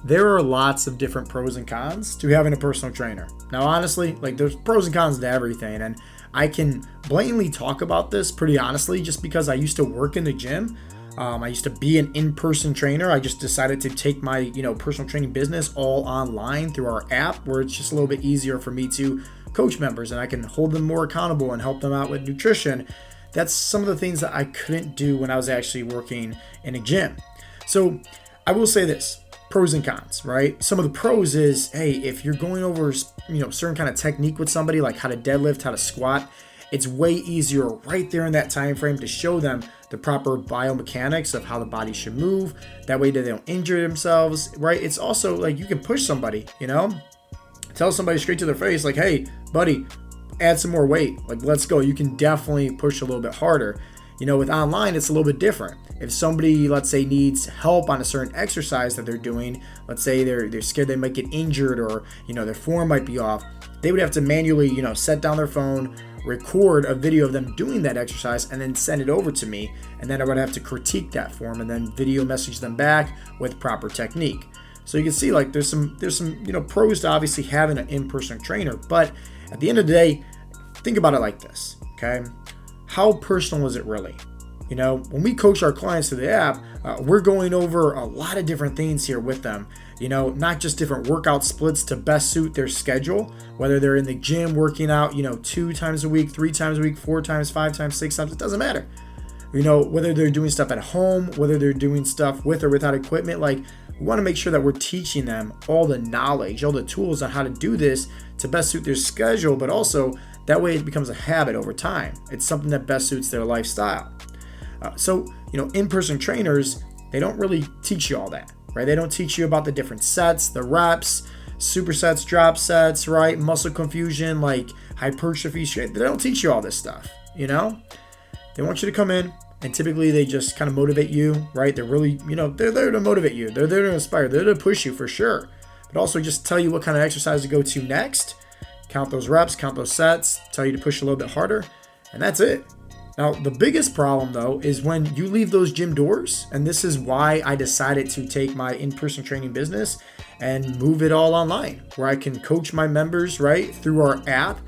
there are lots of different pros and cons to having a personal trainer. Now, honestly, like there's pros and cons to everything. And I can blatantly talk about this pretty honestly just because I used to work in the gym. I used to be an in-person trainer. I just decided to take my, personal training business all online through our app, where it's just a little bit easier for me to coach members and I can hold them more accountable and help them out with nutrition. That's some of the things that I couldn't do when I was actually working in a gym. So I will say this, pros and cons, right? Some of the pros is, hey, if you're going over, certain kind of technique with somebody, like how to deadlift, how to squat, it's way easier right there in that time frame to show them the proper biomechanics of how the body should move. That way they don't injure themselves, right? It's also like you can push somebody, tell somebody straight to their face, like, hey, buddy, add some more weight. Like, let's go. You can definitely push a little bit harder. With online, it's a little bit different. If somebody, let's say, needs help on a certain exercise that they're doing, let's say they're scared they might get injured or, their form might be off, they would have to manually, set down their phone, record a video of them doing that exercise, and then send it over to me. And then I would have to critique that form and then video message them back with proper technique. So you can see like there's some pros to obviously having an in-person trainer. But at the end of the day, think about it like this, okay? How personal is it really? When we coach our clients through the app, we're going over a lot of different things here with them. Not just different workout splits to best suit their schedule, whether they're in the gym working out, 2 times a week, 3 times a week, 4 times, 5 times, 6 times, it doesn't matter. Whether they're doing stuff at home, whether they're doing stuff with or without equipment, like we want to make sure that we're teaching them all the knowledge, all the tools on how to do this to best suit their schedule, but also that way it becomes a habit over time. It's something that best suits their lifestyle. So, in-person trainers, they don't really teach you all that, right? They don't teach you about the different sets, the reps, supersets, drop sets, right? Muscle confusion, like hypertrophy. They don't teach you all this stuff, They want you to come in, and typically they just kind of motivate you, right? They're really, they're there to motivate you. They're there to inspire. They're there to push you for sure. But also just tell you what kind of exercise to go to next. Count those reps, count those sets, tell you to push a little bit harder, and that's it. Now, the biggest problem, though, is when you leave those gym doors, and this is why I decided to take my in-person training business and move it all online, where I can coach my members, right, through our app,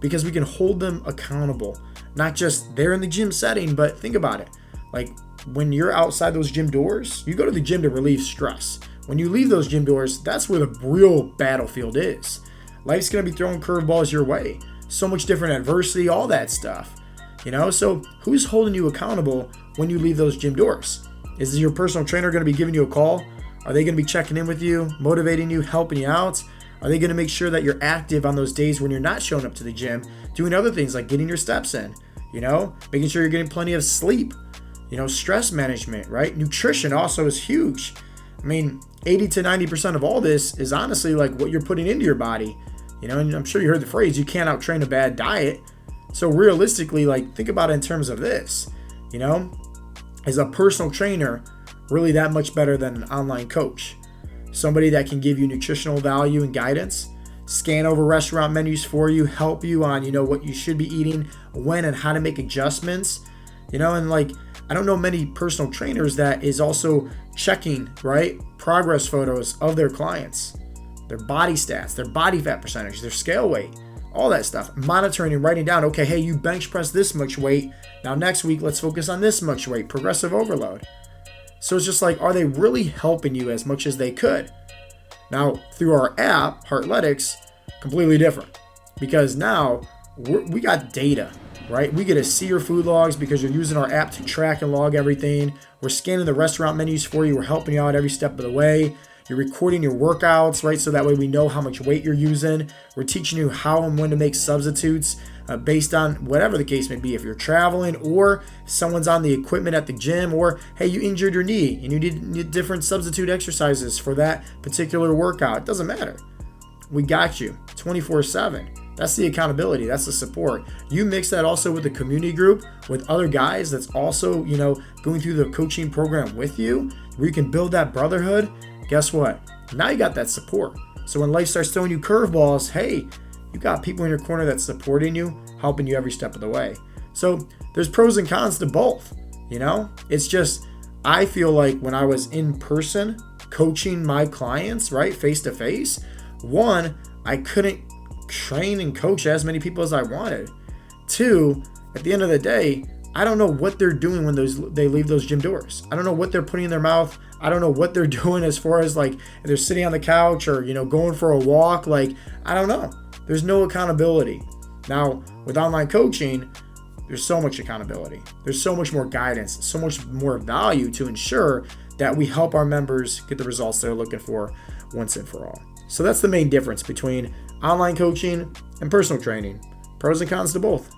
because we can hold them accountable. Not just there in the gym setting, but think about it. Like, when you're outside those gym doors, you go to the gym to relieve stress. When you leave those gym doors, that's where the real battlefield is. Life's going to be throwing curveballs your way. So much different adversity, all that stuff. So who's holding you accountable when you leave those gym doors? Is your personal trainer going to be giving you a call? Are they going to be checking in with you, motivating you, helping you out? Are they going to make sure that you're active on those days when you're not showing up to the gym, doing other things like getting your steps in, making sure you're getting plenty of sleep, stress management, right? Nutrition also is huge. 80 to 90% of all this is honestly like what you're putting into your body, and I'm sure you heard the phrase, you can't out-train a bad diet. So realistically, like think about it in terms of this, is a personal trainer really that much better than an online coach? Somebody that can give you nutritional value and guidance, scan over restaurant menus for you, help you on, what you should be eating, when and how to make adjustments, and like, I don't know many personal trainers that is also checking, right, progress photos of their clients, their body stats, their body fat percentage, their scale weight, all that stuff, monitoring and writing down, okay, hey, you bench press this much weight. Now next week, let's focus on this much weight, progressive overload. So it's just like, are they really helping you as much as they could? Now, through our app, Heartletics, completely different, because now we got data, right? We get to see your food logs because you're using our app to track and log everything. We're scanning the restaurant menus for you. We're helping you out every step of the way. You're recording your workouts, right? So that way we know how much weight you're using. We're teaching you how and when to make substitutes based on whatever the case may be. If you're traveling or someone's on the equipment at the gym, or hey, you injured your knee and you need different substitute exercises for that particular workout. It doesn't matter. We got you 24/7. That's the accountability. That's the support. You mix that also with the community group with other guys that's also, going through the coaching program with you, where you can build that brotherhood. Guess what? Now you got that support. So when life starts throwing you curveballs, hey, you got people in your corner that's supporting you, helping you every step of the way. So there's pros and cons to both. It's just, I feel like when I was in person coaching my clients, right, face to face, one, I couldn't train and coach as many people as I wanted. Two, at the end of the day, I don't know what they're doing when they leave those gym doors. I don't know what they're putting in their mouth. I don't know what they're doing as far as like if they're sitting on the couch or, going for a walk. Like, I don't know. There's no accountability. Now, with online coaching, there's so much accountability. There's so much more guidance, so much more value to ensure that we help our members get the results they're looking for once and for all. So that's the main difference between online coaching and personal training. Pros and cons to both.